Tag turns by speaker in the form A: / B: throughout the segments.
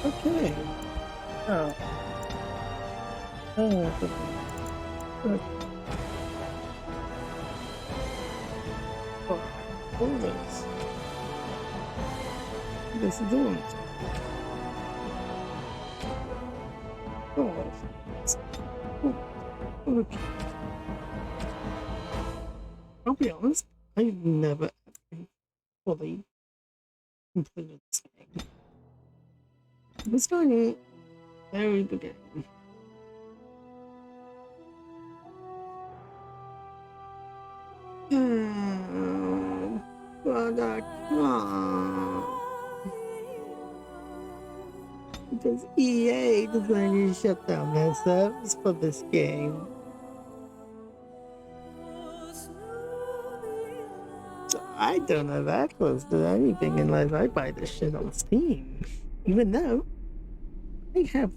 A: Okay. Oh. Oh, good. Oh, all this. This is doing it. Oh, okay. I'll be honest, I've never fully completed this game. I'm starting very beginning. But I can't. Because EA decided to shut down their servers for this game. So I don't have access to anything unless I buy this shit on Steam. Even though I have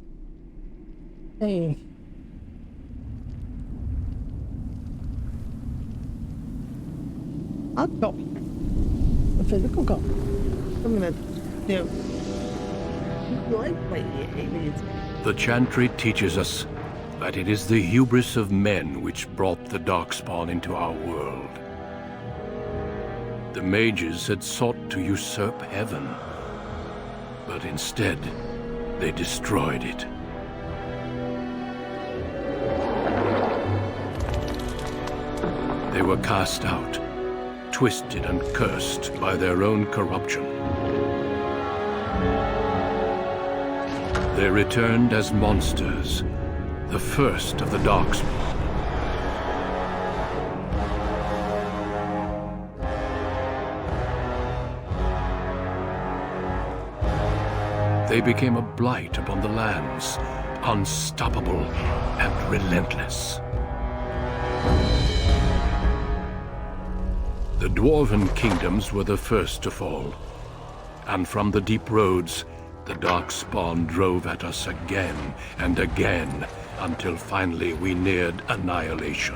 A: a hard copy, a physical copy. I'm gonna, like my EA reads.
B: The Chantry teaches us that it is the hubris of men which brought the Darkspawn into our world. The mages had sought to usurp heaven, but instead, they destroyed it. They were cast out, twisted and cursed by their own corruption. They returned as monsters, the first of the Darkspawn. They became a blight upon the lands, unstoppable and relentless. The Dwarven kingdoms were the first to fall, and from the deep roads, the Darkspawn drove at us again and again, until finally we neared annihilation.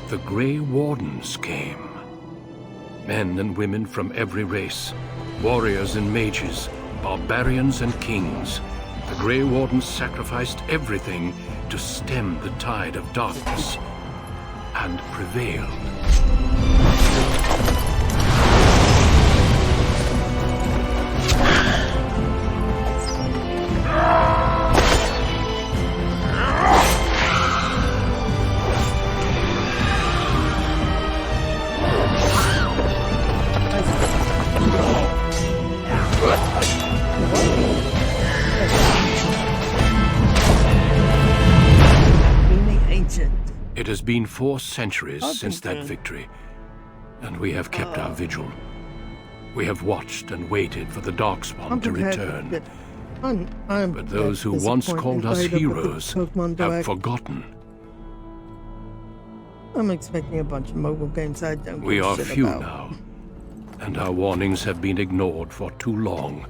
B: The Grey Wardens came. Men and women from every race, warriors and mages, barbarians and kings. The Grey Wardens sacrificed everything to stem the tide of darkness, and prevailed. It has been 4 centuries since that victory, and we have kept our vigil. We have watched and waited for the Darkspawn to return. But those who once called us heroes have forgotten.
A: I'm expecting a bunch of mobile games I don't
B: We
A: give a
B: are
A: shit
B: few
A: about.
B: now, and our warnings have been ignored for too long.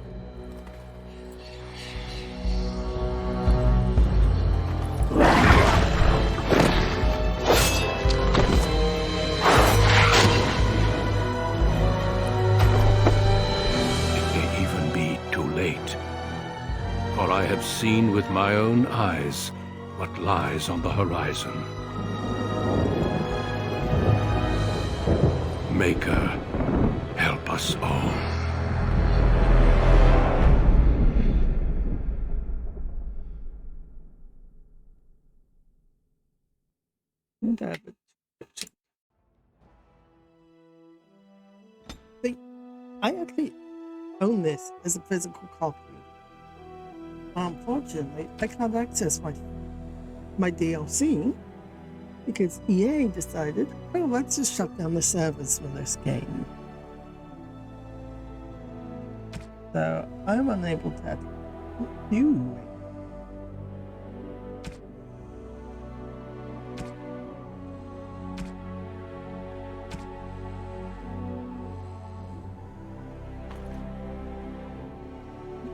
B: For I have seen with my own eyes what lies on the horizon. Maker, help us all.
A: See, I actually own this as a physical copy. Unfortunately, I can't access my DLC because EA decided, oh, let's just shut down the servers for this game. So I'm unable to add you.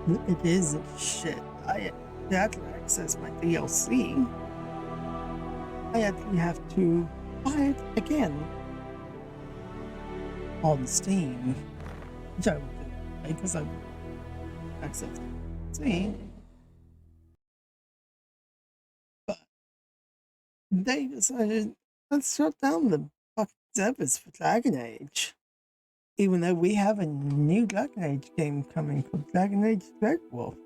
A: It is shit. I had to access my DLC. I actually have to buy it again on Steam, which I would do because I access Steam. But they decided let's shut down the fucking servers for Dragon Age. Even though we have a new Dragon Age game coming called Dragon Age Dreadwolf.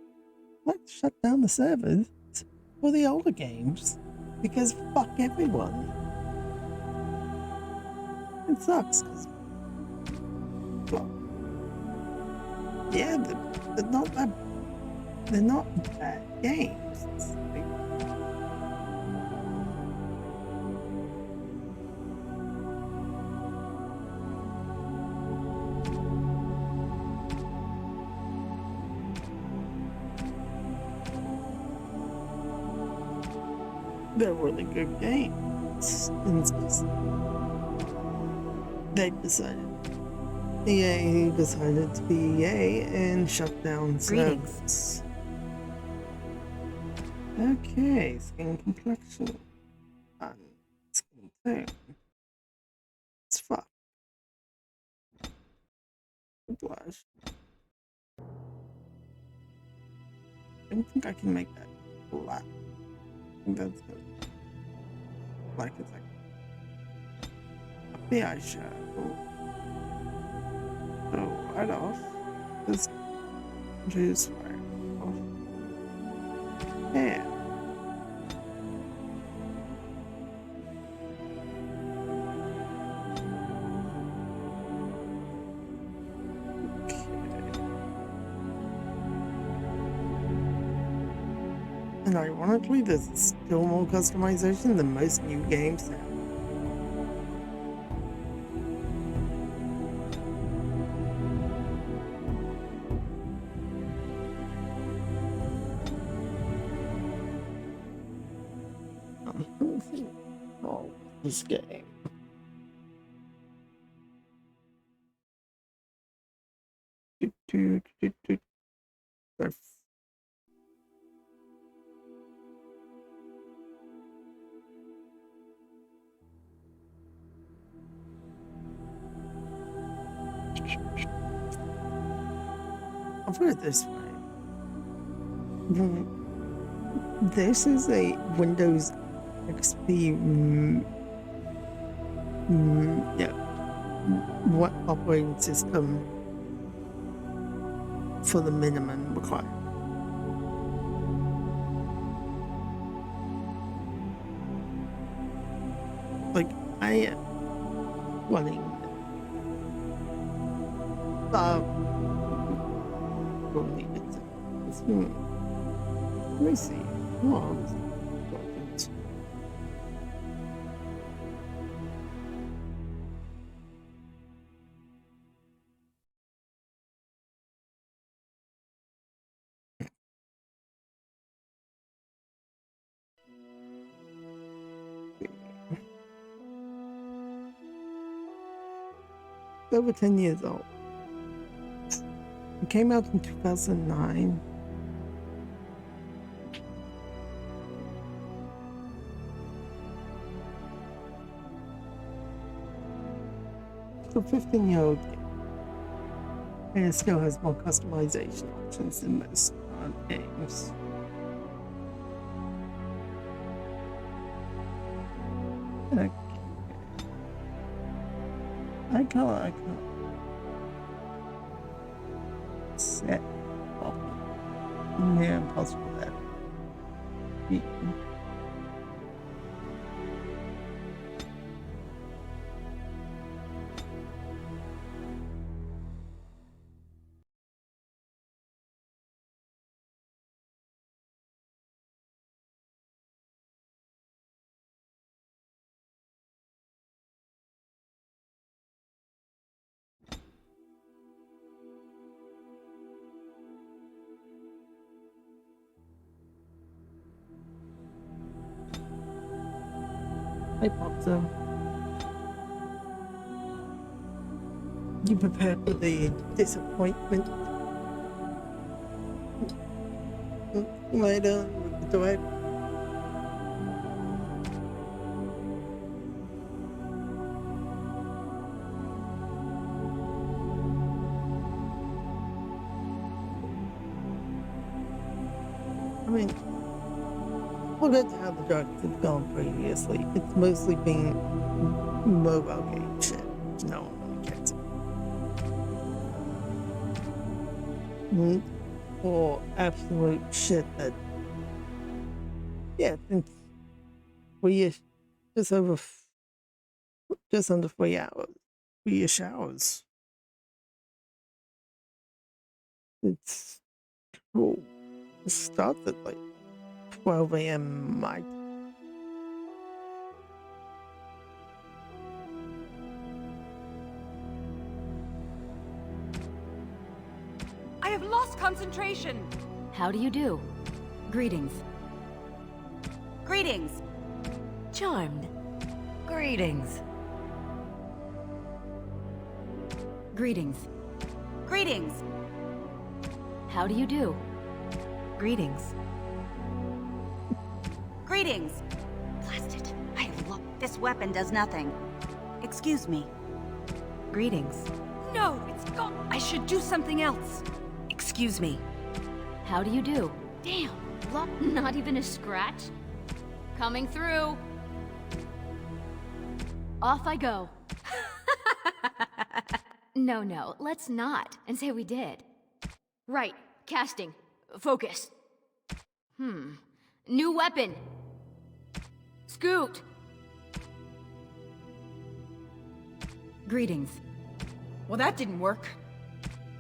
A: Let's shut down the servers for the older games because fuck everyone. It sucks because, well, yeah, they're not bad games. They're really good games. And it's just, they decided, EA decided to be EA and shut down servers. Okay, skin complexion. And skin tone. It's fuck. Blush. I don't think I can make that black. I think that's good. Black is like the eyeshadow. Oh, right off. This juice right off. Yeah. And ironically, there's still more customization than most new games have. Oh, this game. I'll put it this way. This is a Windows XP what operating system for the minimum required. Like I am running let me see. Oh, over 10 years old. It came out in 2009. It's a 15-year-old game. And it still has more customization options than most games. Okay. I can't set up. Yeah, impossible that. I popped them. You prepared for the disappointment? Later, do I? I mean, look at how the drugs have gone previously. It's mostly been mobile game shit. No one really gets it. Or absolute shit that, yeah, since 3-ish, just over, just under 3 hours, 3-ish hours. It's cool. It starts at like 12 a.m. my time.
C: I have lost concentration!
D: How do you do? Greetings.
C: Greetings!
D: Charmed. Greetings. Greetings.
C: Greetings!
D: How do you do? Greetings.
C: Greetings! Blast it! I have lost. This weapon does nothing. Excuse me.
D: Greetings.
C: No, it's gone! I should do something else. Excuse me.
D: How do you do?
E: Damn, not even a scratch? Coming through. Off I go. No, let's not, and say we did. Right, casting. Focus. New weapon. Scoot.
D: Greetings.
C: Well, that didn't work.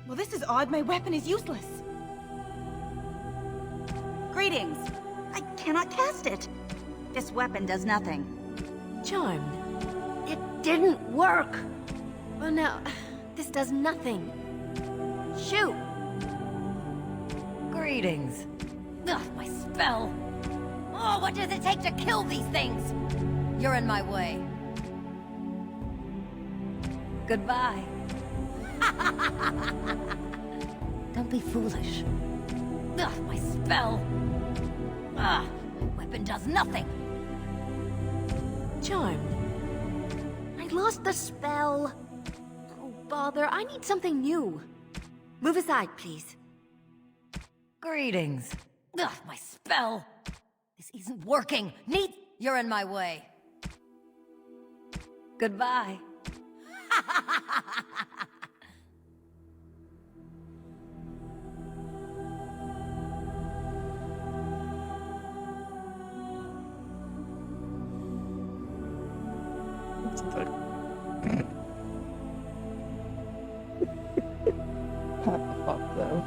C: Well, this is odd. My weapon is useless. Greetings. I cannot cast it. This weapon does nothing.
D: Charmed.
E: It didn't work. Well, now, this does nothing. Shoot.
D: Greetings.
E: Ugh, my spell. Oh, what does it take to kill these things? You're in my way. Goodbye. Don't be foolish. Ugh, my spell. My weapon does nothing.
D: Charmed.
E: I lost the spell. Oh, bother. I need something new. Move aside, please.
D: Greetings.
E: Ugh, my spell. This isn't working. You're in my way.
D: Goodbye.
A: It's like, what the fuck, though?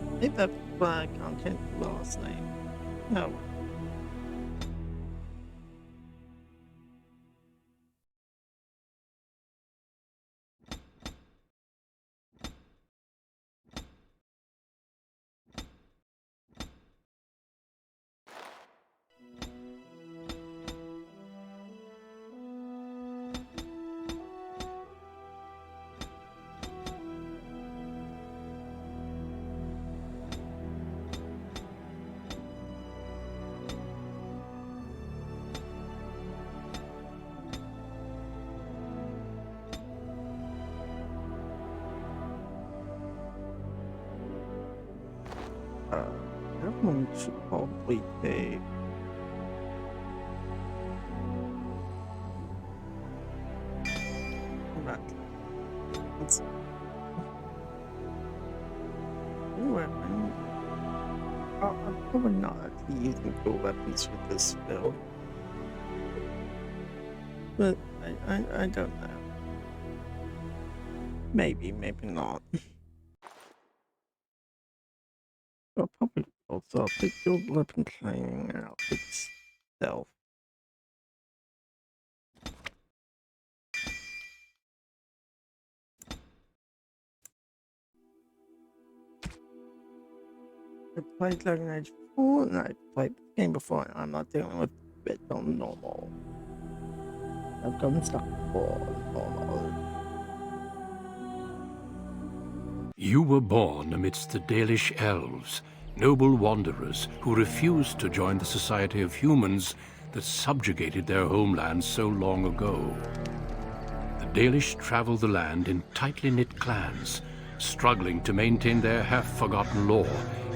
A: I think that's why I can't change the last name. No. That one should probably be. Right. Let's. Weapon. I'm probably not actually using cool weapons with this build. But I don't know. Maybe, maybe not. I'll probably also pick your weapon training outfit stealth. I played Dragon Age 4 and I played the game before, and I'm not dealing with it on normal. I've gotten stuck before on normal.
B: You were born amidst the Dalish elves, noble wanderers who refused to join the society of humans that subjugated their homeland so long ago. The Dalish travel the land in tightly knit clans, struggling to maintain their half-forgotten lore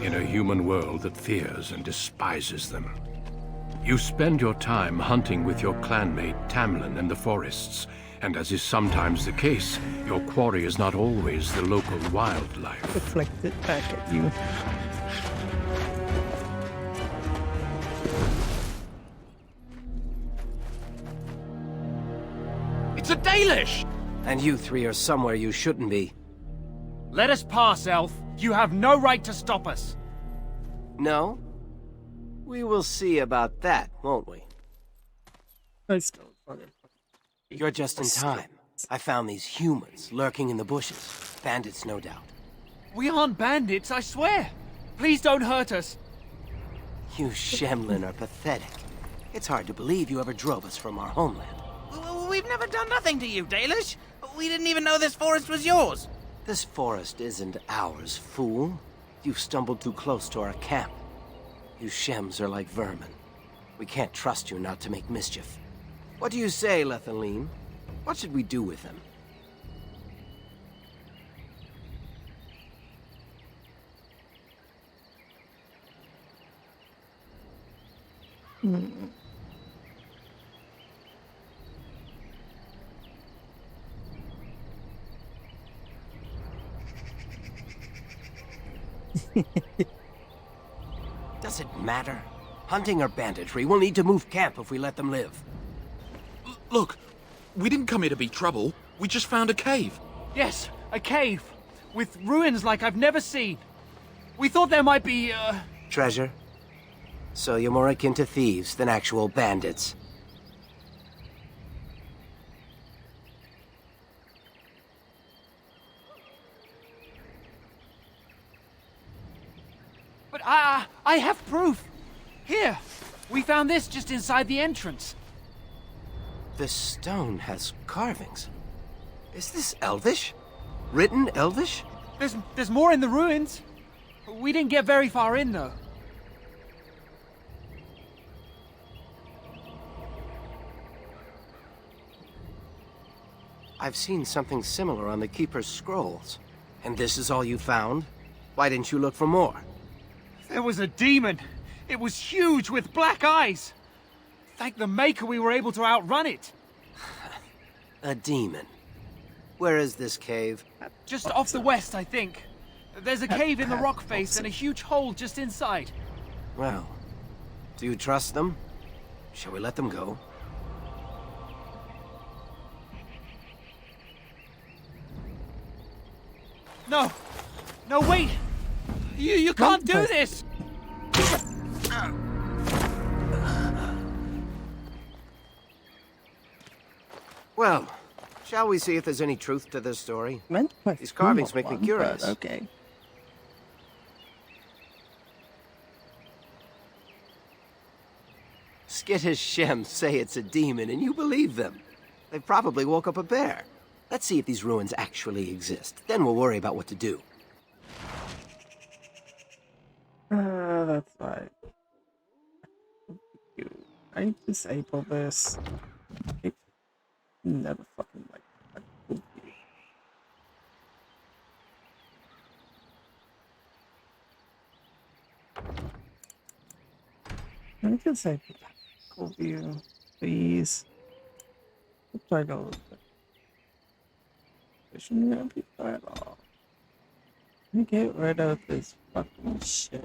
B: in a human world that fears and despises them. You spend your time hunting with your clanmate Tamlin in the forests, and as is sometimes the case, your quarry is not always the local wildlife.
A: Deflect it back at you.
F: It's a Dalish!
G: And you three are somewhere you shouldn't be.
F: Let us pass, Elf. You have no right to stop us.
G: No? We will see about that, won't we?
A: I still fucking.
G: You're just in time. I found these humans lurking in the bushes. Bandits, no doubt.
F: We aren't bandits, I swear. Please don't hurt us.
G: You Shemlin are pathetic. It's hard to believe you ever drove us from our homeland.
H: We've never done nothing to you, Dalish. We didn't even know this forest was yours.
G: This forest isn't ours, fool. You've stumbled too close to our camp. You Shems are like vermin. We can't trust you not to make mischief. What do you say, Lethaline? What should we do with him? Does it matter? Hunting or banditry, we'll need to move camp if we let them live.
I: Look, we didn't come here to be trouble. We just found a cave.
F: Yes, a cave. With ruins like I've never seen. We thought there might be,
G: Treasure? So you're more akin to thieves than actual bandits.
F: But I have proof. Here, we found this just inside the entrance.
G: This stone has carvings. Is this Elvish? Written Elvish?
F: There's more in the ruins. We didn't get very far in, though.
G: I've seen something similar on the Keeper's scrolls. And this is all you found? Why didn't you look for more?
F: There was a demon. It was huge with black eyes. Thank the Maker we were able to outrun it.
G: A demon. Where is this cave?
F: Just off the west, I think. There's a cave in the rock face and a huge hole just inside.
G: Well, do you trust them? Shall we let them go?
F: No! No, wait! You can't do this!
G: Well, shall we see if there's any truth to this story?
A: Meant to play
G: These carvings
A: Full
G: make me
A: one,
G: curious.
A: but okay.
G: Skittish Shems say it's a demon, and you believe them. They probably woke up a bear. Let's see if these ruins actually exist. Then we'll worry about what to do.
A: That's right. I disable this. I never fucking like that. I can say cool view, please. Try to look at it. Shouldn't gonna be at all. Let me get rid of this fucking shit.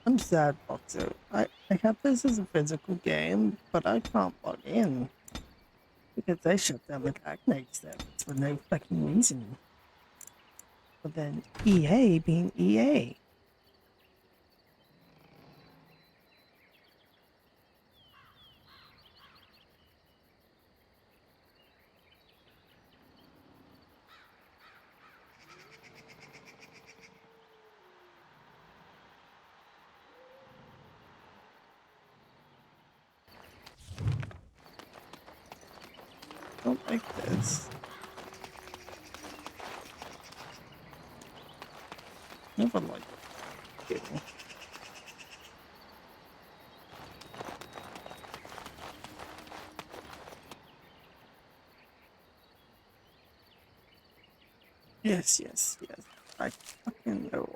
A: I'm sad, Boxer. I have this as a physical game, but I can't log in. Because they shut down the Dragon Age servers for no fucking reason. But then EA being EA. don't like this. Never like it. Yes, yes, yes. I fucking know.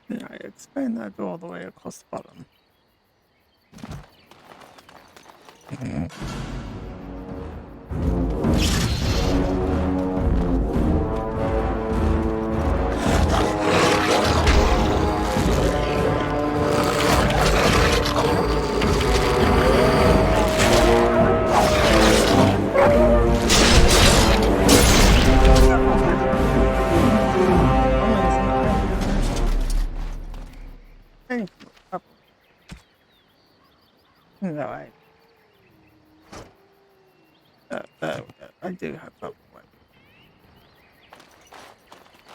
A: Yeah, I expand that all the way across the bottom. No, I do have problem with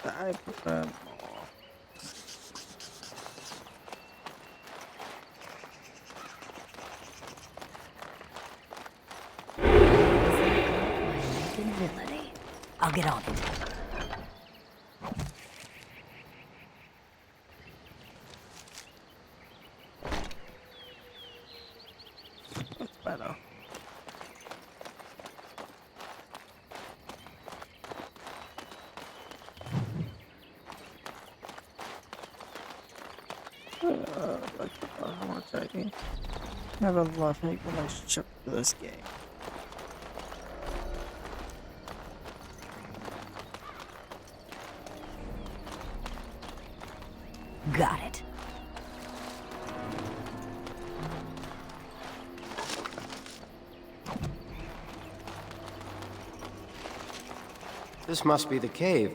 A: but I prefer more.
D: Invisibility. I'll get on it.
A: That's better. How much I have a love-hate relationship with this game.
D: Got it.
G: This must be the cave.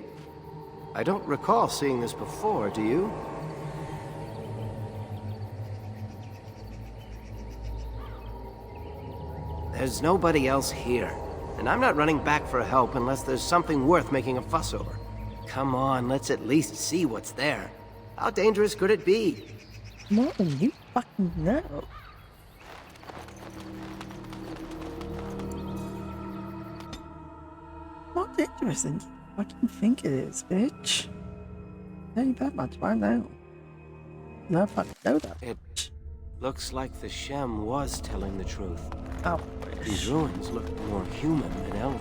G: I don't recall seeing this before, do you? There's nobody else here, and I'm not running back for help unless there's something worth making a fuss over. Come on, let's at least see what's there. How dangerous could it be?
A: More than you fucking know. More dangerous than you fucking think it is, bitch. Tell you that much right now. No fucking know that.
G: It looks like the Shem was telling the truth.
A: I
G: These
A: wish.
G: ruins look more human than elven.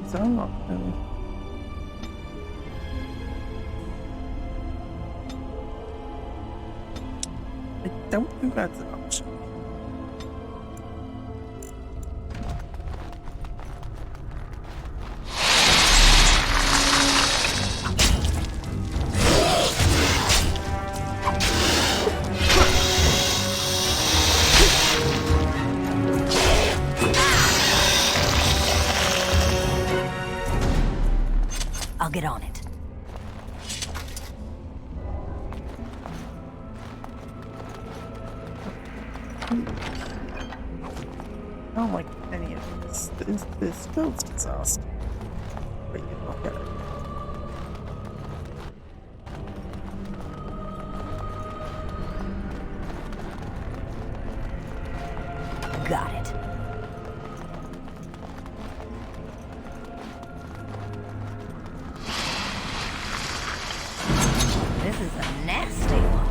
A: So I'm not I don't think that's an option.
D: I'll get on it.
A: I don't like any of this. This feels disaster. But you look at it.
D: Got it. This is a nasty one.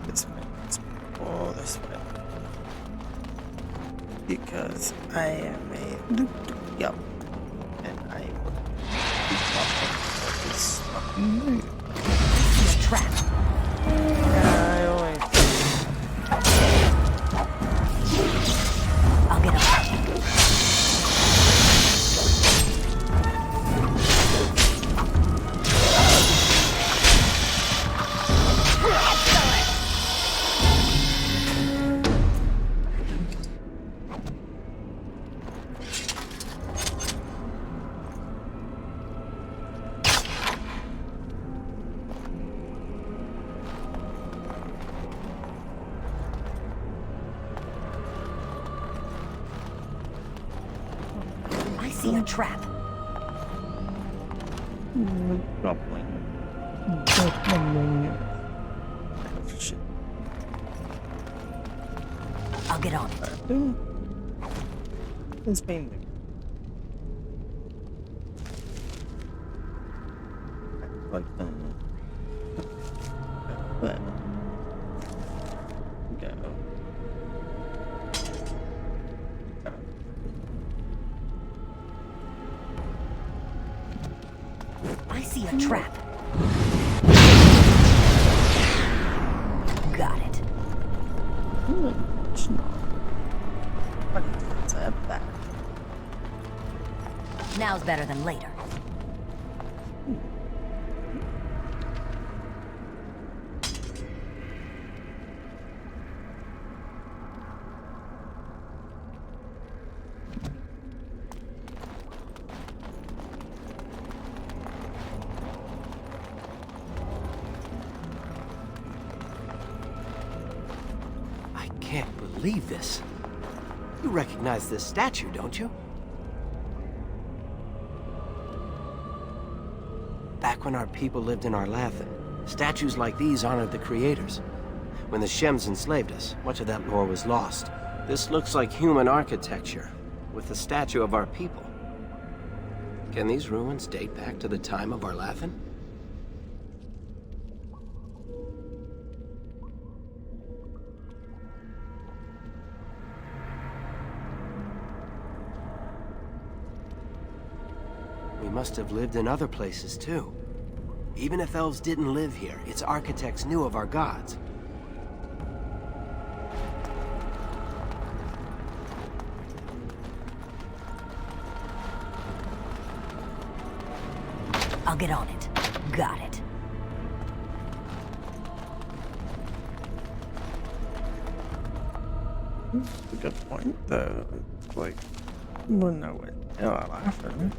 A: This way. Oh, this way. Because I am a loot. Yup. No.
D: See a trap.
A: I always
D: I'll get on it. I see a trap.
A: Goblin. Goblin. Shit.
D: I'll get on it.
A: It's been like there. Go.
D: I see a trap. Got it.
A: It's not. What is that?
D: Now's better than later.
G: I can't believe this. You recognize this statue, don't you? Back when our people lived in Arlathan, statues like these honored the creators. When the Shems enslaved us, much of that lore was lost. This looks like human architecture, with the statue of our people. Can these ruins date back to the time of Arlathan? We must have lived in other places too. Even if elves didn't live here, its architects knew of our gods.
D: I'll get on it. Got it.
A: That's a good point, though. It's like, we'll know what it'll happen.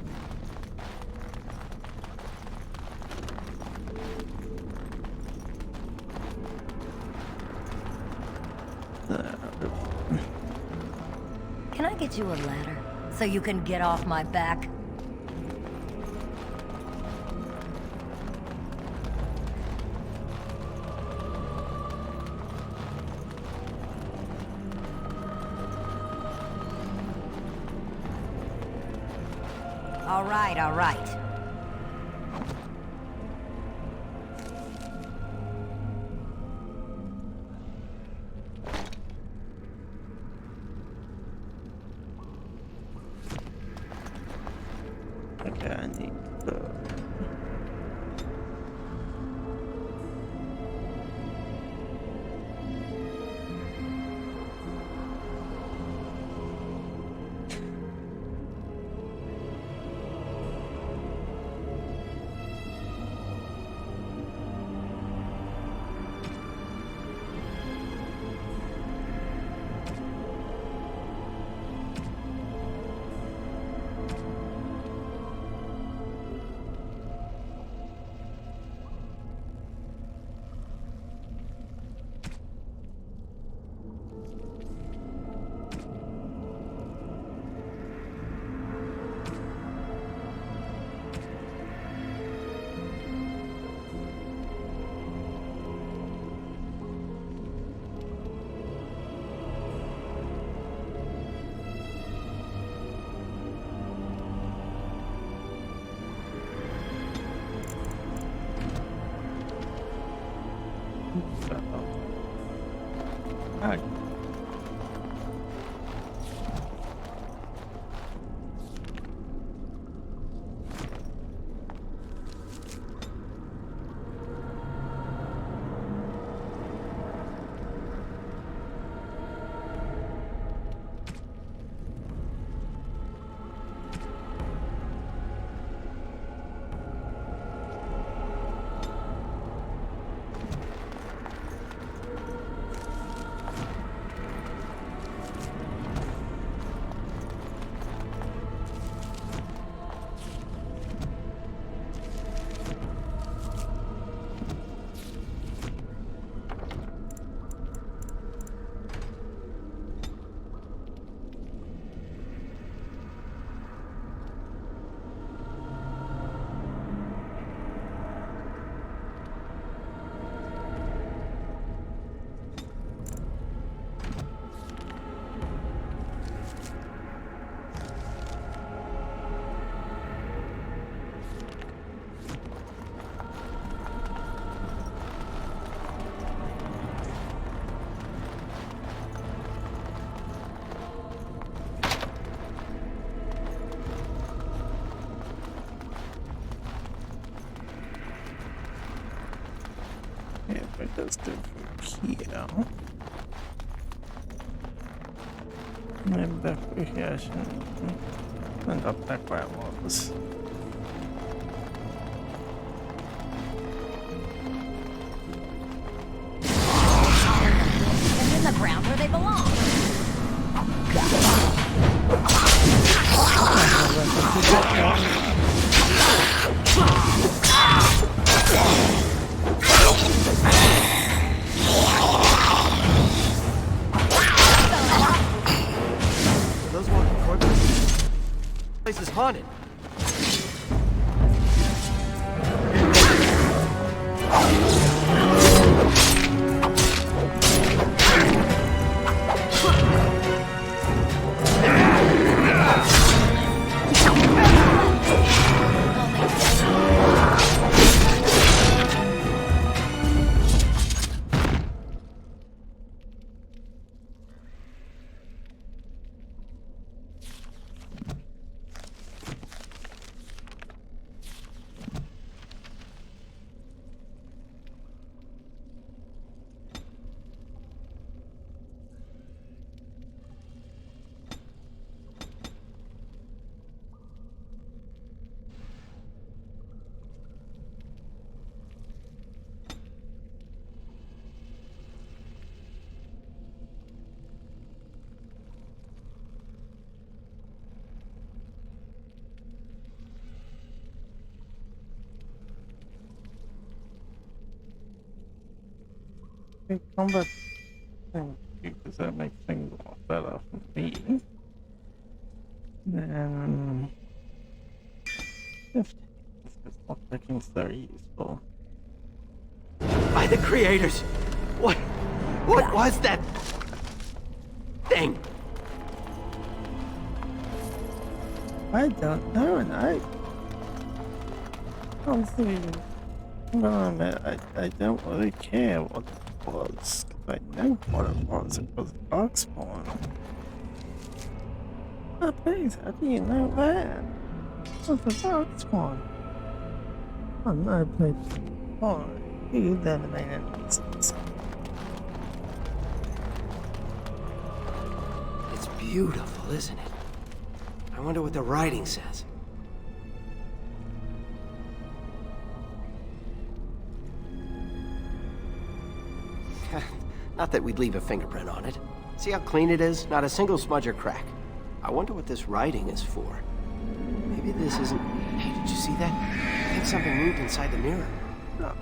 D: Can I get you a ladder so you can get off my back? All right, all right.
A: Okay, I need the... Alright. Yeah, but let's go through here. And then back through here. End up back where I was.
D: And in the ground where they belong.
G: Those walking corpses? This place is haunted.
A: Combat thing, because that makes things a lot better for me. Then 15, because lockpicking's very useful.
G: By the creators! What was that thing?
A: I don't know, and honestly, I'm gonna admit, I don't really care what it was, because I know what it was. It was Darkspawn. Oh, please, how do you know that? What's the Darkspawn? Oh no, please. Oh, you the main enemies of this.
G: It's beautiful, isn't it? I wonder what the writing says. Not that we'd leave a fingerprint on it. See how clean it is? Not a single smudge or crack. I wonder what this writing is for. Maybe this isn't... Hey, did you see that? I think something moved inside the mirror.
A: Oh.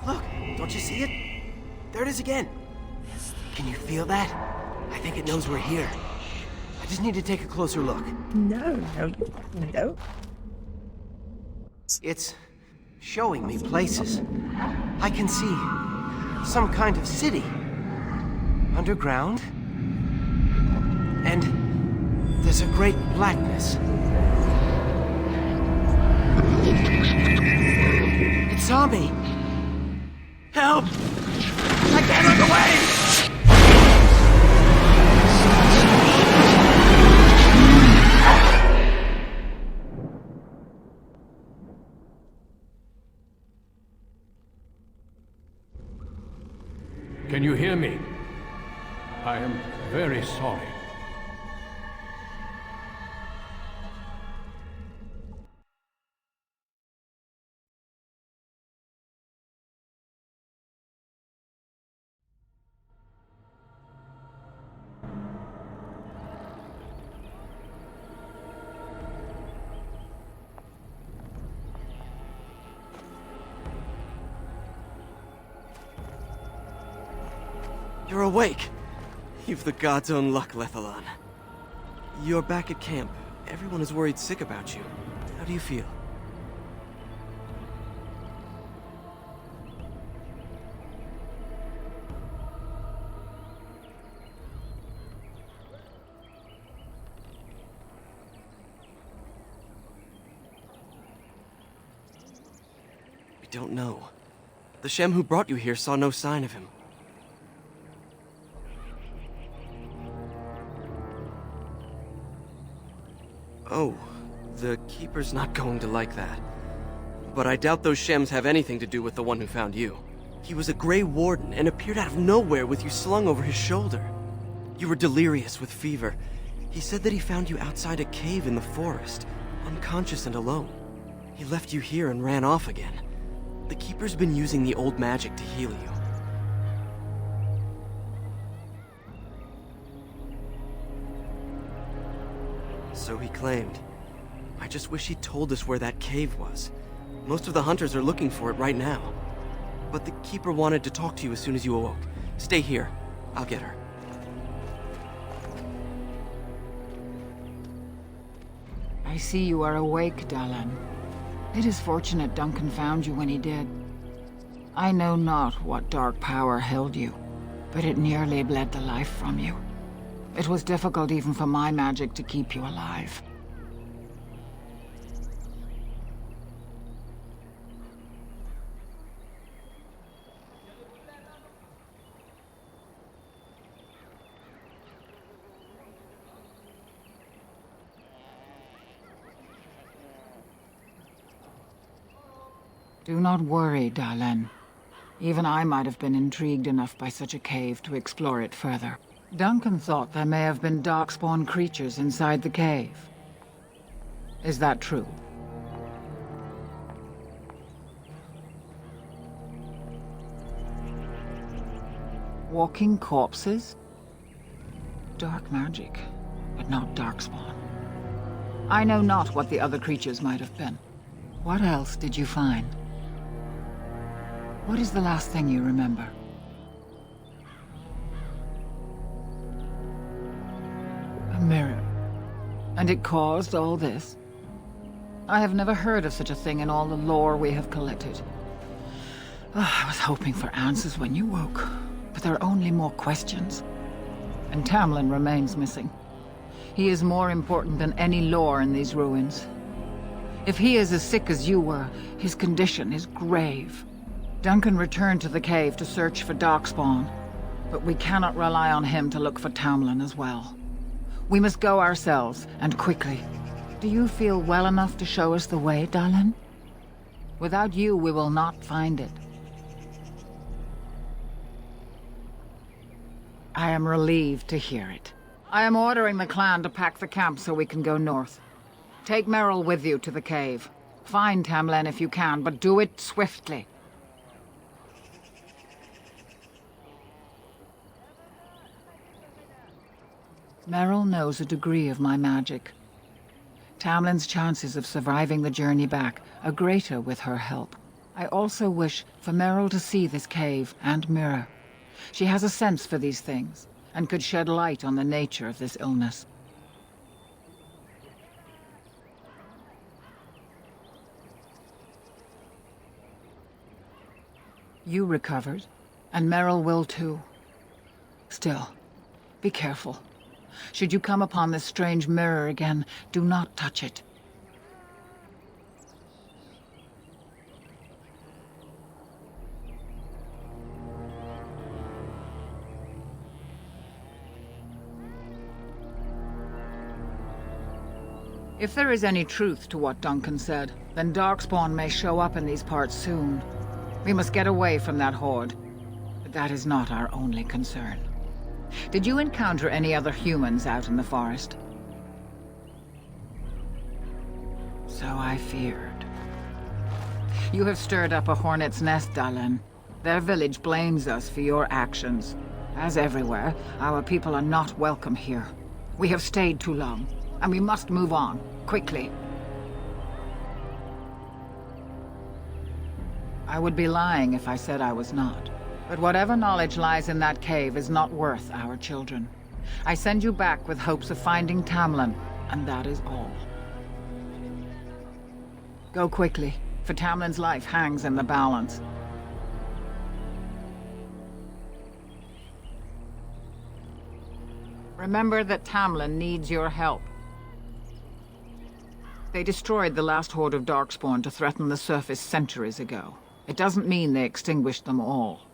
G: Look, don't you see it? There it is again. Can you feel that? I think it knows we're here. I just need to take a closer look.
A: No.
G: It's showing me places. I can see some kind of city. Underground. And there's a great blackness. It saw me. Help! I can't look away!
B: Can you hear me? I am very sorry.
J: You're awake! You've the god's own luck, Lethalon. You're back at camp. Everyone is worried sick about you. How do you feel? We don't know. The Shem who brought you here saw no sign of him. Oh, the Keeper's not going to like that. But I doubt those Shems have anything to do with the one who found you. He was a Grey Warden and appeared out of nowhere with you slung over his shoulder. You were delirious with fever. He said that he found you outside a cave in the forest, unconscious and alone. He left you here and ran off again. The Keeper's been using the old magic to heal you. So he claimed. I just wish he'd told us where that cave was. Most of the hunters are looking for it right now. But the Keeper wanted to talk to you as soon as you awoke. Stay here. I'll get her.
K: I see you are awake, Dalan. It is fortunate Duncan found you when he did. I know not what dark power held you, but it nearly bled the life from you. It was difficult even for my magic to keep you alive. Do not worry, Dalan. Even I might have been intrigued enough by such a cave to explore it further. Duncan thought there may have been darkspawn creatures inside the cave. Is that true? Walking corpses? Dark magic, but not darkspawn. I know not what the other creatures might have been. What else did you find? What is the last thing you remember? A mirror. And it caused all this? I have never heard of such a thing in all the lore we have collected. I was hoping for answers when you woke, but there are only more questions. And Tamlin remains missing. He is more important than any lore in these ruins. If he is as sick as you were, his condition is grave. Duncan returned to the cave to search for Darkspawn, but we cannot rely on him to look for Tamlin as well. We must go ourselves, and quickly. Do you feel well enough to show us the way, Dalan? Without you, we will not find it. I am relieved to hear it. I am ordering the clan to pack the camp so we can go north. Take Merrill with you to the cave. Find Tamlin if you can, but do it swiftly. Merrill knows a degree of my magic. Tamlin's chances of surviving the journey back are greater with her help. I also wish for Merrill to see this cave and mirror. She has a sense for these things, and could shed light on the nature of this illness. You recovered, and Merrill will too. Still, be careful. Should you come upon this strange mirror again, do not touch it. If there is any truth to what Duncan said, then Darkspawn may show up in these parts soon. We must get away from that horde. But that is not our only concern. Did you encounter any other humans out in the forest? So I feared. You have stirred up a hornet's nest, Dalan. Their village blames us for your actions. As everywhere, our people are not welcome here. We have stayed too long, and we must move on, quickly. I would be lying if I said I was not. But whatever knowledge lies in that cave is not worth our children. I send you back with hopes of finding Tamlin, and that is all. Go quickly, for Tamlin's life hangs in the balance. Remember that Tamlin needs your help. They destroyed the last horde of Darkspawn to threaten the surface centuries ago. It doesn't mean they extinguished them all.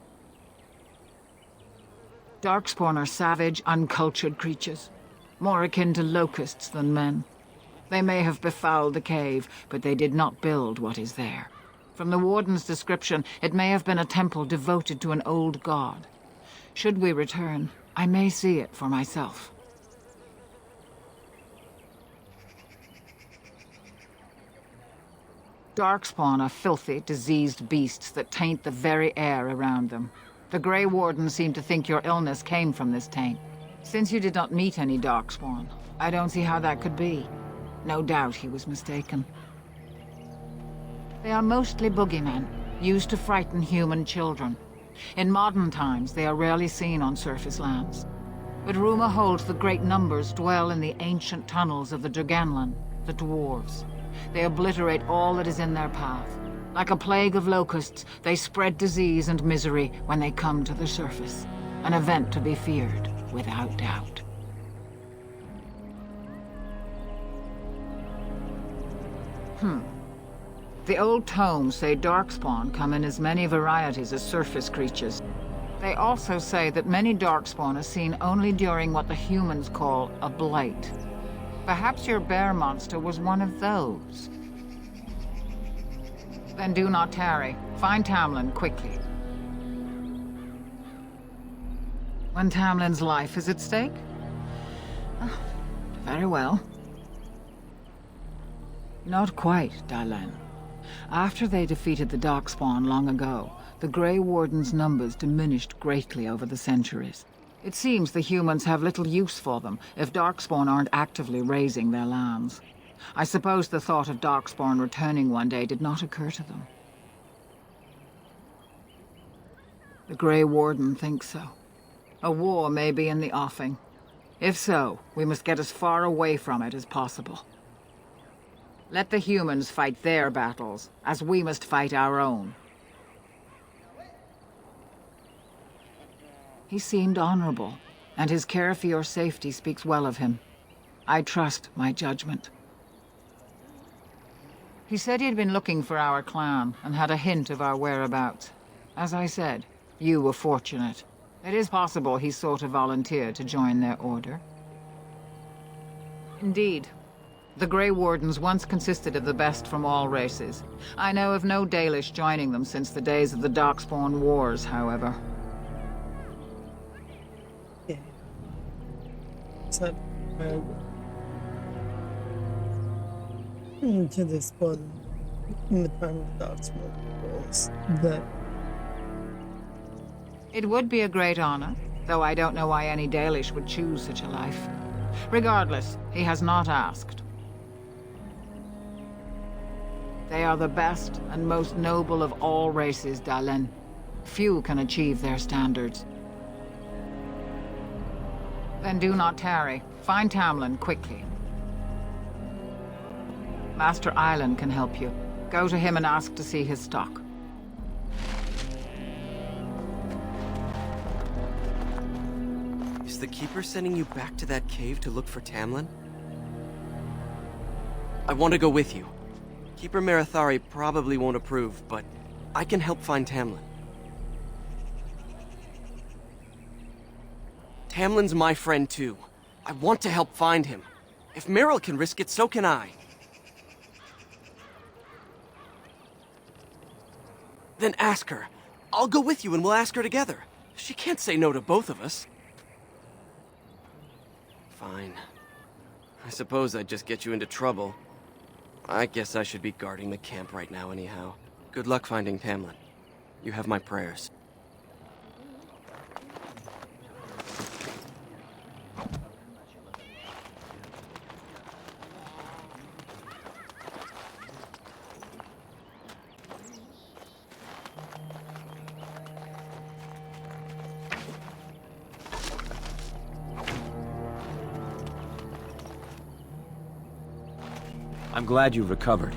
K: Darkspawn are savage, uncultured creatures, more akin to locusts than men. They may have befouled the cave, but they did not build what is there. From the Warden's description, it may have been a temple devoted to an old god. Should we return, I may see it for myself. Darkspawn are filthy, diseased beasts that taint the very air around them. The Grey Wardens seem to think your illness came from this taint. Since you did not meet any Darkspawn, I don't see how that could be. No doubt he was mistaken. They are mostly boogeymen, used to frighten human children. In modern times, they are rarely seen on surface lands. But rumor holds that great numbers dwell in the ancient tunnels of the Draganlan, the dwarves. They obliterate all that is in their path. Like a plague of locusts, they spread disease and misery when they come to the surface. An event to be feared, without doubt. The old tomes say Darkspawn come in as many varieties as surface creatures. They also say that many Darkspawn are seen only during what the humans call a blight. Perhaps your bear monster was one of those. Then do not tarry. Find Tamlin quickly. When Tamlin's life is at stake? Oh, very well. Not quite, Dylan. After they defeated the Darkspawn long ago, the Grey Warden's numbers diminished greatly over the centuries. It seems the humans have little use for them if Darkspawn aren't actively raising their lands. I suppose the thought of Darkspawn returning one day did not occur to them. The Grey Warden thinks so. A war may be in the offing. If so, we must get as far away from it as possible. Let the humans fight their battles, as we must fight our own. He seemed honorable, and his care for your safety speaks well of him. I trust my judgment. He said he had been looking for our clan, and had a hint of our whereabouts. As I said, you were fortunate. It is possible he sought a volunteer to join their order. Indeed. The Grey Wardens once consisted of the best from all races. I know of no Dalish joining them since the days of the Darkspawn Wars, however.
A: Yeah. So, to this point, in the time of the Darkspawn Wars, that
K: it would be a great honor, though I don't know why any Dalish would choose such a life. Regardless, he has not asked. They are the best and most noble of all races, Dalen. Few can achieve their standards. Then do not tarry. Find Tamlin quickly. Master Island can help you. Go to him and ask to see his stock.
J: Is the Keeper sending you back to that cave to look for Tamlin? I want to go with you. Keeper Marathari probably won't approve, but I can help find Tamlin. Tamlin's my friend too. I want to help find him. If Meryl can risk it, so can I. Then ask her. I'll go with you and we'll ask her together. She can't say no to both of us. Fine. I suppose I'd just get you into trouble. I guess I should be guarding the camp right now anyhow. Good luck finding Tamlin. You have my prayers.
L: I'm glad you recovered.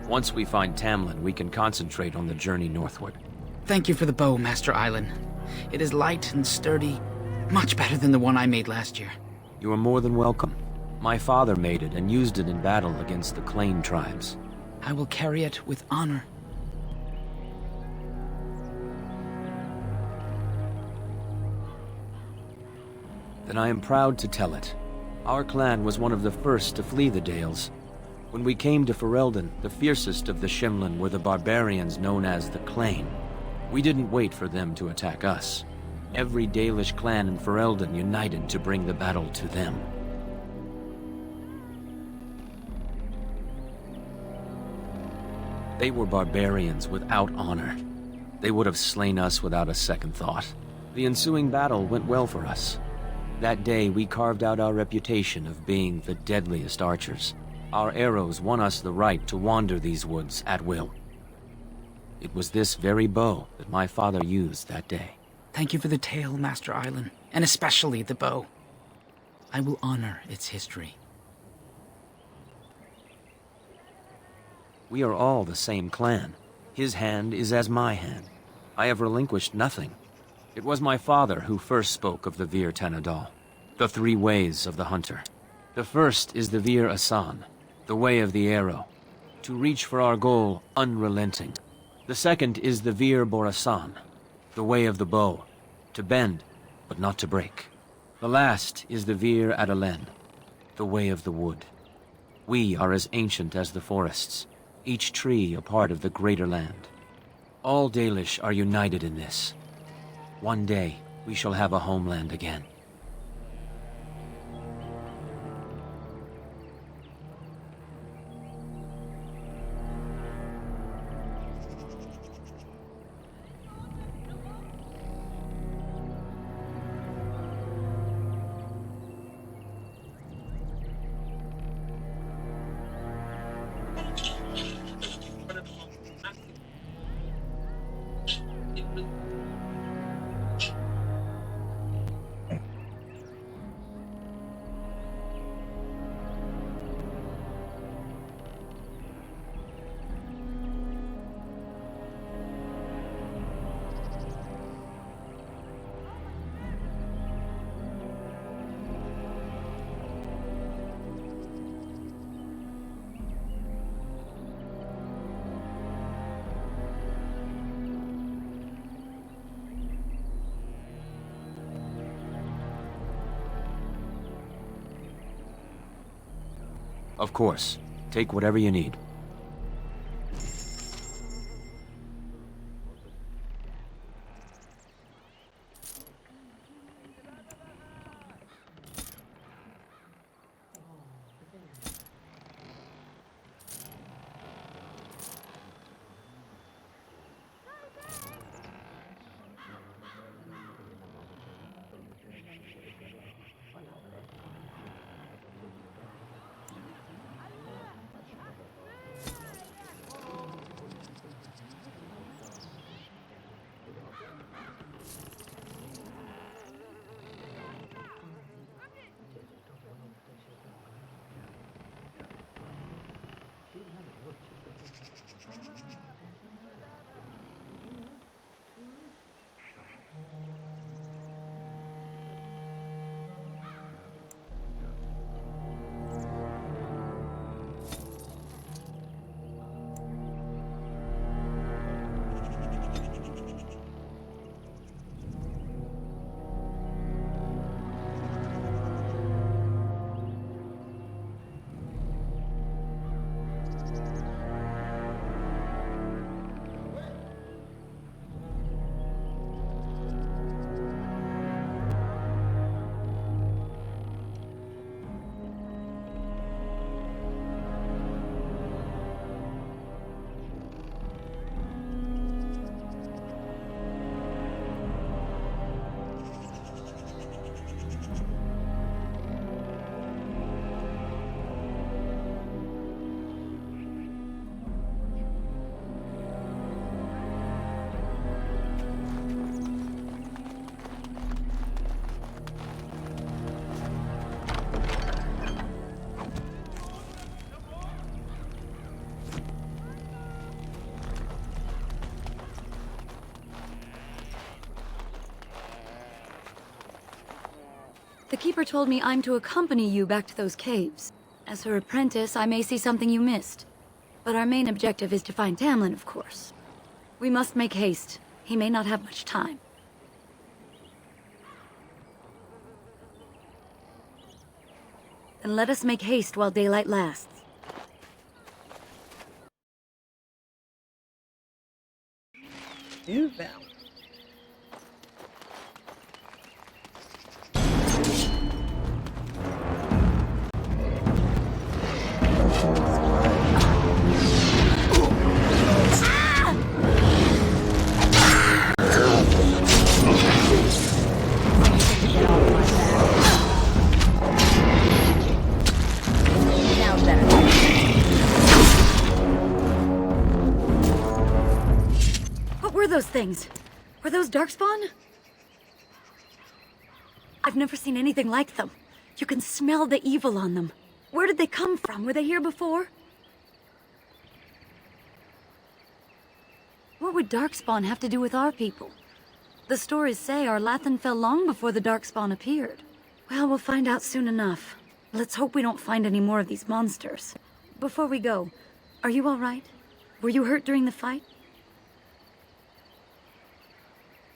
L: Once we find Tamlin, we can concentrate on the journey northward.
H: Thank you for the bow, Master Island. It is light and sturdy, much better than the one I made last year.
L: You are more than welcome. My father made it and used it in battle against the Clane tribes.
H: I will carry it with honor.
L: Then I am proud to tell it. Our clan was one of the first to flee the Dales. When we came to Ferelden, the fiercest of the Shemlin were the barbarians known as the Clane. We didn't wait for them to attack us. Every Dalish clan in Ferelden united to bring the battle to them. They were barbarians without honor. They would have slain us without a second thought. The ensuing battle went well for us. That day, we carved out our reputation of being the deadliest archers. Our arrows won us the right to wander these woods at will. It was this very bow that my father used that day.
H: Thank you for the tale, Master Island, and especially the bow. I will honor its history.
L: We are all the same clan. His hand is as my hand. I have relinquished nothing. It was my father who first spoke of the Vir Tanadal, the three ways of the hunter. The first is the Vir Asan, the way of the arrow, to reach for our goal unrelenting. The second is the Vir Borasan, the way of the bow, to bend, but not to break. The last is the Vir Adalen, the way of the wood. We are as ancient as the forests, each tree a part of the greater land. All Dalish are united in this. One day, we shall have a homeland again. Of course. Take whatever you need.
E: The Keeper told me I'm to accompany you back to those caves. As her apprentice, I may see something you missed. But our main objective is to find Tamlin, of course. We must make haste. He may not have much time. Then let us make haste while daylight lasts.
A: You Val.
E: What were those things? Were those Darkspawn? I've never seen anything like them. You can smell the evil on them. Where did they come from? Were they here before? What would Darkspawn have to do with our people? The stories say our Lathan fell long before the Darkspawn appeared. Well, we'll find out soon enough. Let's hope we don't find any more of these monsters. Before we go, are you all right? Were you hurt during the fight?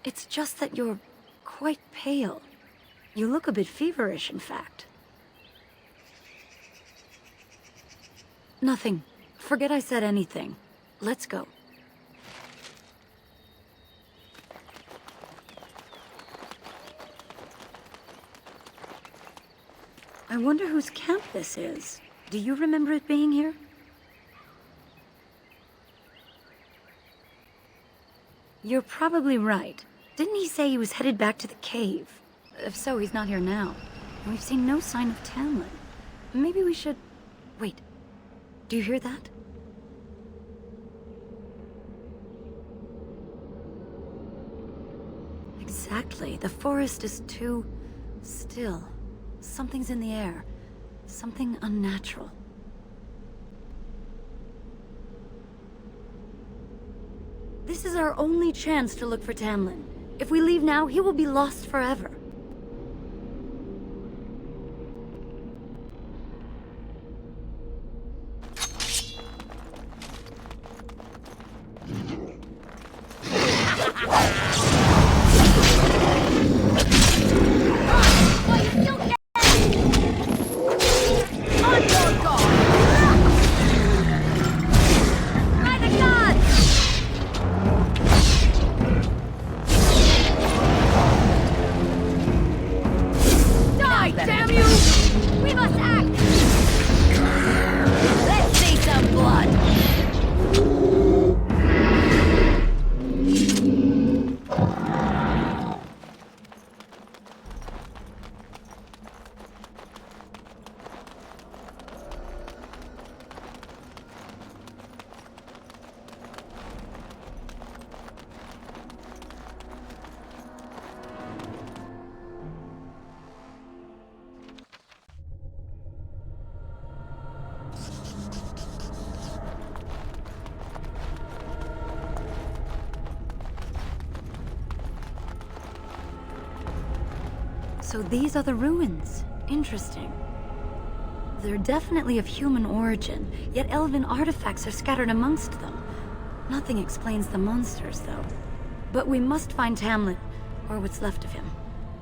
E: It's just that you're quite pale. You look a bit feverish, in fact. Nothing. Forget I said anything. Let's go. I wonder whose camp this is. Do you remember it being here? You're probably right. Didn't he say he was headed back to the cave? If so, he's not here now. And we've seen no sign of Tamlin. Maybe we should... Wait. Do you hear that? Exactly. The forest is too... still. Something's in the air. Something unnatural. This is our only chance to look for Tamlin. If we leave now, he will be lost forever. So these are the ruins. Interesting. They're definitely of human origin, yet elven artifacts are scattered amongst them. Nothing explains the monsters, though. But we must find Tamlin, or what's left of him.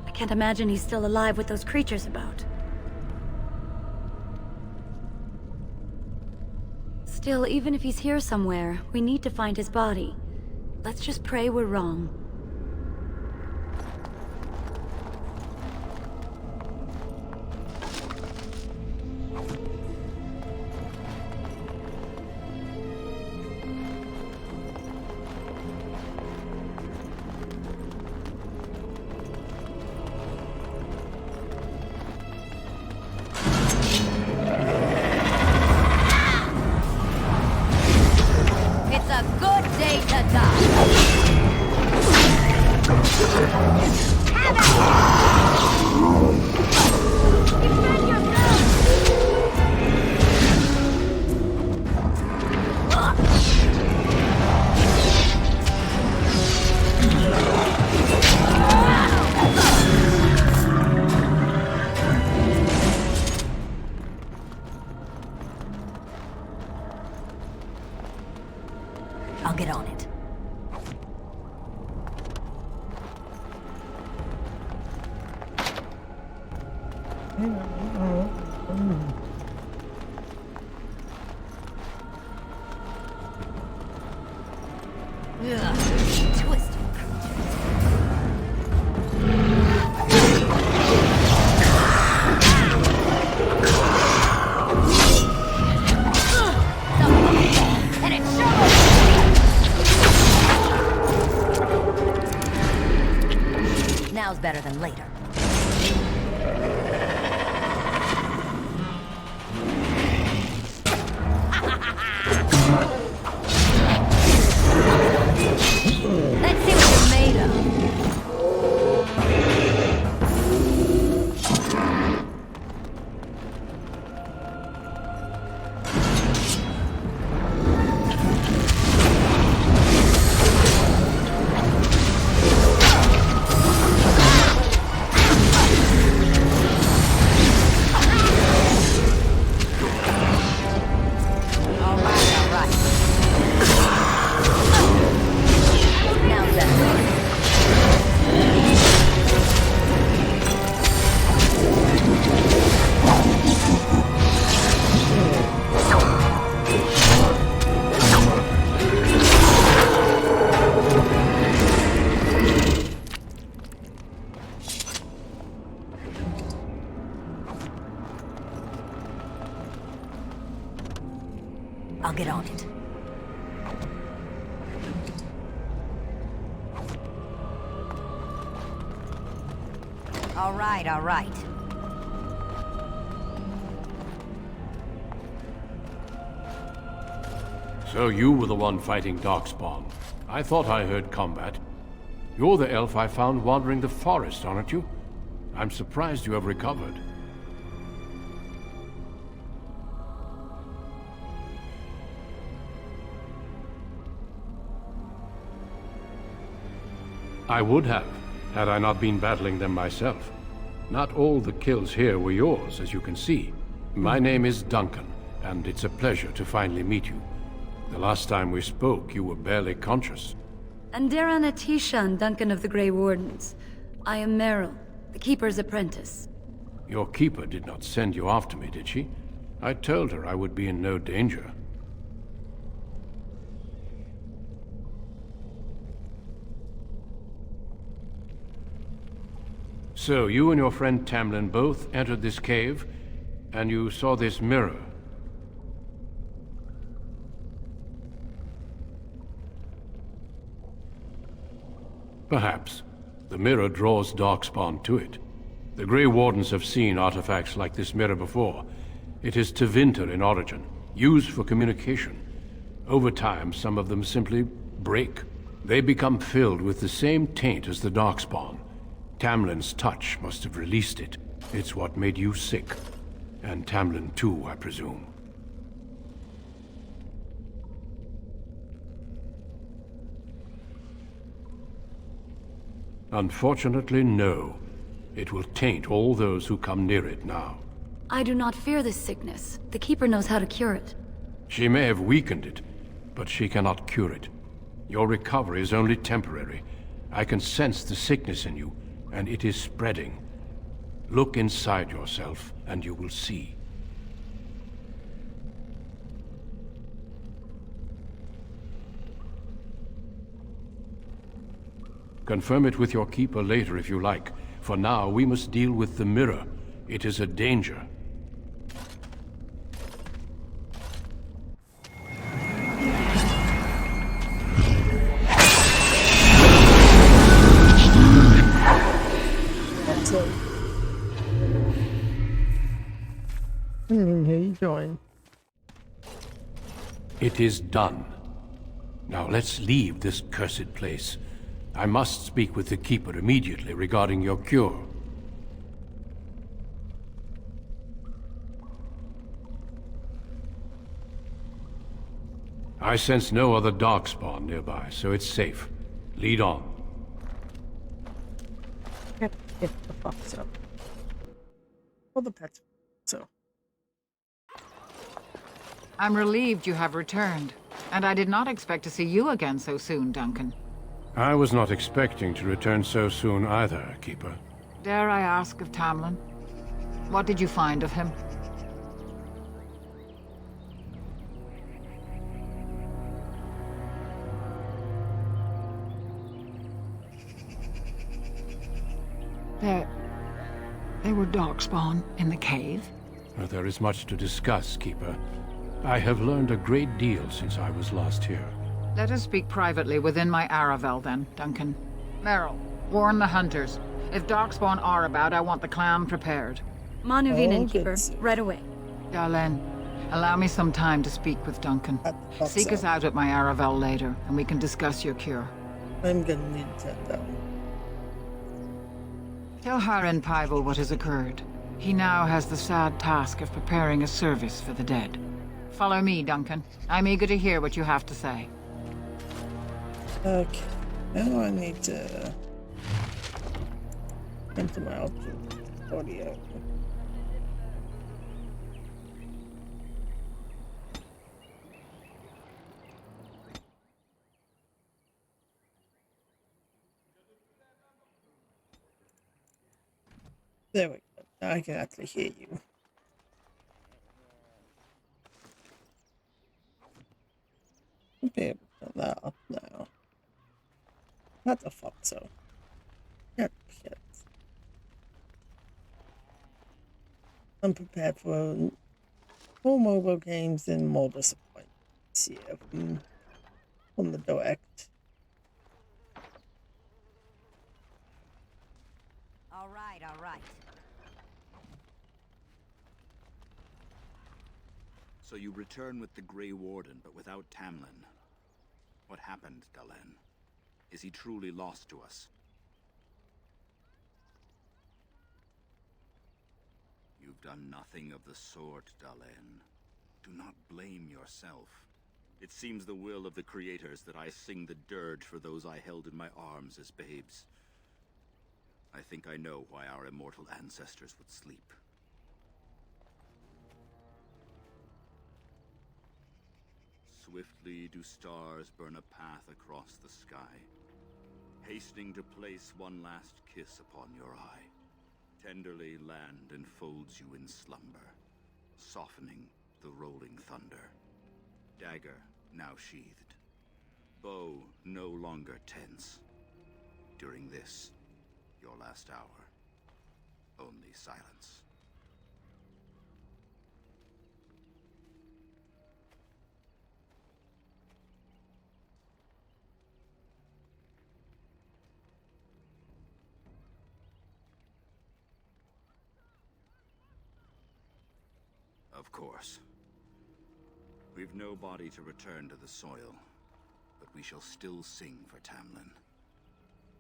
E: I can't imagine he's still alive with those creatures about. Still, even if he's here somewhere, we need to find his body. Let's just pray we're wrong.
D: I'll get on it. Twist. And it shows. Now's better than later. Let's see what you're made of. All right. Now then. I'll get on it. All right.
B: So you were the one fighting Darkspawn. I thought I heard combat. You're the elf I found wandering the forest, aren't you? I'm surprised you have recovered. I would have, had I not been battling them myself. Not all the kills here were yours, as you can see. My name is Duncan, and it's a pleasure to finally meet you. The last time we spoke, you were barely conscious.
E: Andera Natishan, Duncan of the Grey Wardens. I am Meryl, the Keeper's apprentice.
B: Your keeper did not send you after me, did she? I told her I would be in no danger. So, you and your friend Tamlin both entered this cave, and you saw this mirror. Perhaps. The mirror draws Darkspawn to it. The Grey Wardens have seen artifacts like this mirror before. It is Tevinter in origin, used for communication. Over time, some of them simply break. They become filled with the same taint as the Darkspawn. Tamlin's touch must have released it. It's what made you sick. And Tamlin too, I presume. Unfortunately, no. It will taint all those who come near it now.
E: I do not fear this sickness. The Keeper knows how to cure it.
B: She may have weakened it, but she cannot cure it. Your recovery is only temporary. I can sense the sickness in you, and it is spreading. Look inside yourself, and you will see. Confirm it with your keeper later if you like. For now, we must deal with the mirror. It is a danger.
A: That's it. Here you join.
B: It is done. Now let's leave this cursed place. I must speak with the Keeper immediately regarding your cure. I sense no other Darkspawn nearby, so it's safe. Lead on.
A: Get the fox up. Or the pet. So.
K: I'm relieved you have returned. And I did not expect to see you again so soon, Duncan.
B: I was not expecting to return so soon either, Keeper.
K: Dare I ask of Tamlin? What did you find of him? They were darkspawn in the cave?
B: Well, there is much to discuss, Keeper. I have learned a great deal since I was last here.
K: Let us speak privately within my Aravel, then, Duncan. Merrill, warn the hunters. If darkspawn are about, I want the clan prepared.
E: Manuvinen, Keeper. Right away.
K: Darlene, allow me some time to speak with Duncan. Seek us out at my Aravel later, and we can discuss your cure.
A: I'm gonna need that, though.
K: Tell Harin Paival what has occurred. He now has the sad task of preparing a service for the dead. Follow me, Duncan. I'm eager to hear what you have to say.
A: Okay. Now I need to enter my audio. There we go. Now I can actually hear you. I'll be able to turn that up now. What the fuck, so? Yeah, shit. I'm prepared for more mobile games and more disappointments here from the direct.
D: All right, all right.
M: So you return with the Grey Warden, but without Tamlin. What happened, Dalen? Is he truly lost to us? You've done nothing of the sort, Dalen. Do not blame yourself. It seems the will of the creators that I sing the dirge for those I held in my arms as babes. I think I know why our immortal ancestors would sleep. Swiftly do stars burn a path across the sky, hastening to place one last kiss upon your eye. Tenderly land enfolds you in slumber, softening the rolling thunder. Dagger now sheathed, bow no longer tense. During this, your last hour, only silence. Of course. We've no body to return to the soil, but we shall still sing for Tamlin.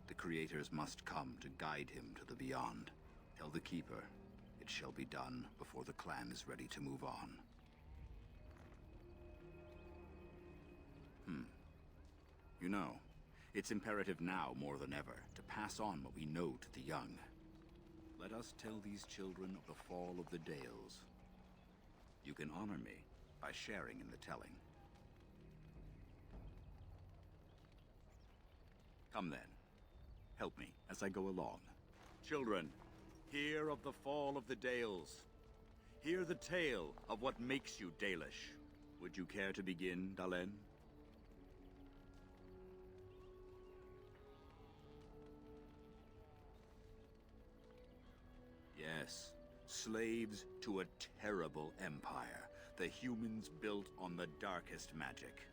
M: The creators must come to guide him to the beyond. Tell the Keeper, it shall be done before the clan is ready to move on. You know, it's imperative now more than ever to pass on what we know to the young. Let us tell these children of the fall of the Dales. You can honor me by sharing in the telling. Come then. Help me as I go along. Children, hear of the fall of the Dales. Hear the tale of what makes you Dalish. Would you care to begin, Dalen? Yes. Slaves to a terrible empire, the humans built on the darkest magic.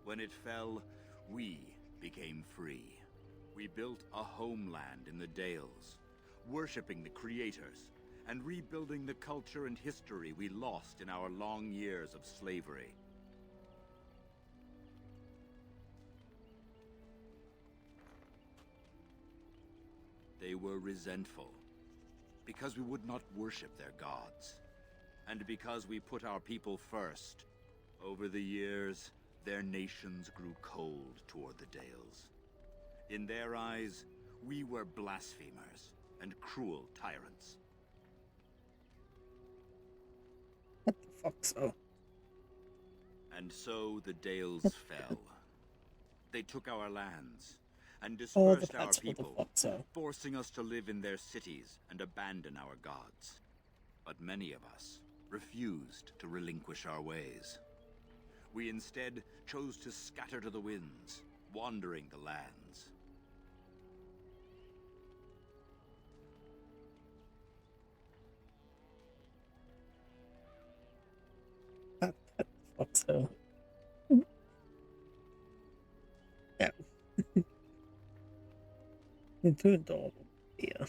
M: When it fell, we became free. We built a homeland in the Dales, worshipping the creators, and rebuilding the culture and history we lost in our long years of slavery. They were resentful, because we would not worship their gods, and because we put our people first. Over the years, their nations grew cold toward the Dales. In their eyes, we were blasphemers and cruel tyrants.
A: What the fuck, so?
M: And so the Dales fell. They took our lands and dispersed our people, forcing us to live in their cities and abandon our gods. But many of us refused to relinquish our ways. We instead chose to scatter to the winds, wandering the lands.
A: So, yeah. You're too adorable. Yeah.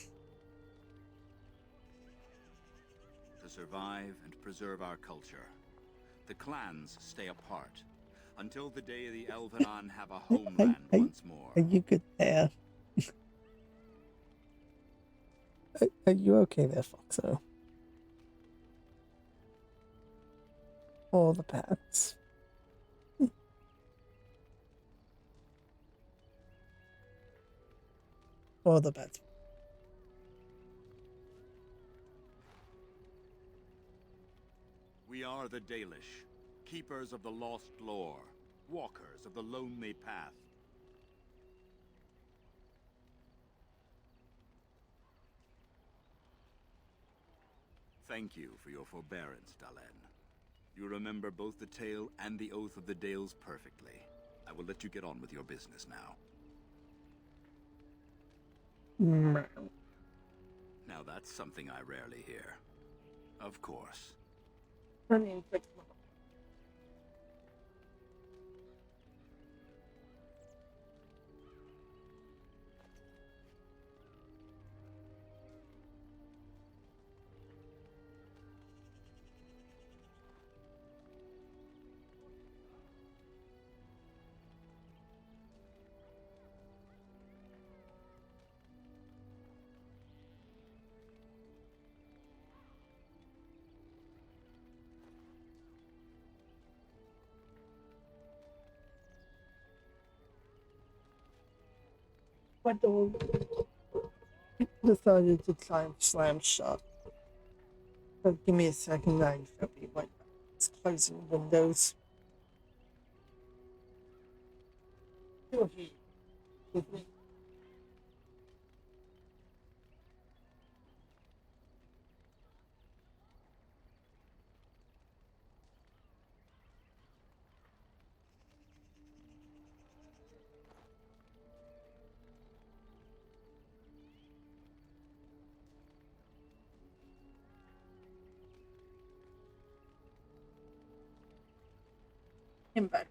M: To survive and preserve our culture, the clans stay apart until the day the Elvenon have a homeland once more.
A: Are you good there? Are you okay there, Foxo? All the pets. All the pets.
M: We are the Dalish, keepers of the lost lore, walkers of the lonely path. Thank you for your forbearance, Dalen. You remember both the tale and the Oath of the Dales perfectly. I will let you get on with your business now. Now that's something I rarely hear. Of course.
A: I mean, my dog decided to try and slam shut. But give me a second, I shall be right back. It's closing windows. With me. I'm back.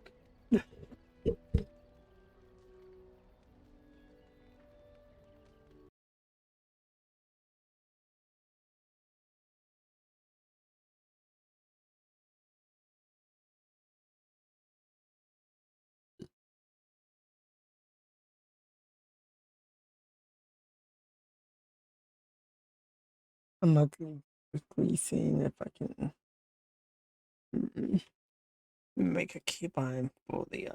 A: I'm not quickly seeing if I can make a keybind for the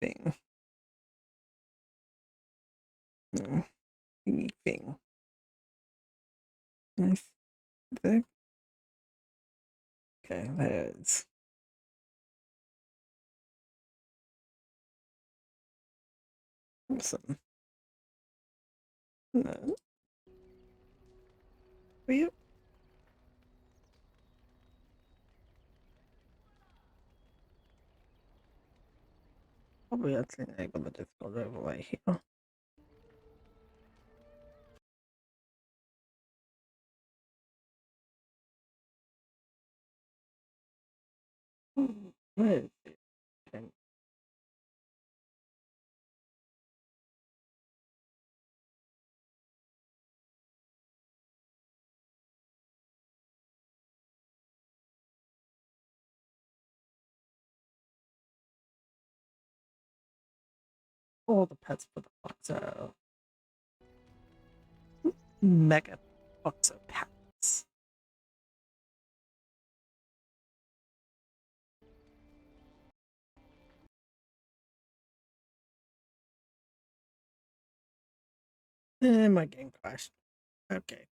A: thing. Thingy thing. Nice. There. Okay, there it is. Awesome. No. For you. Probably actually enable the Discord overlay here. Where is it? Okay. All the pets for the Foxo. Mega Foxo pets. And my game crashed. Okay.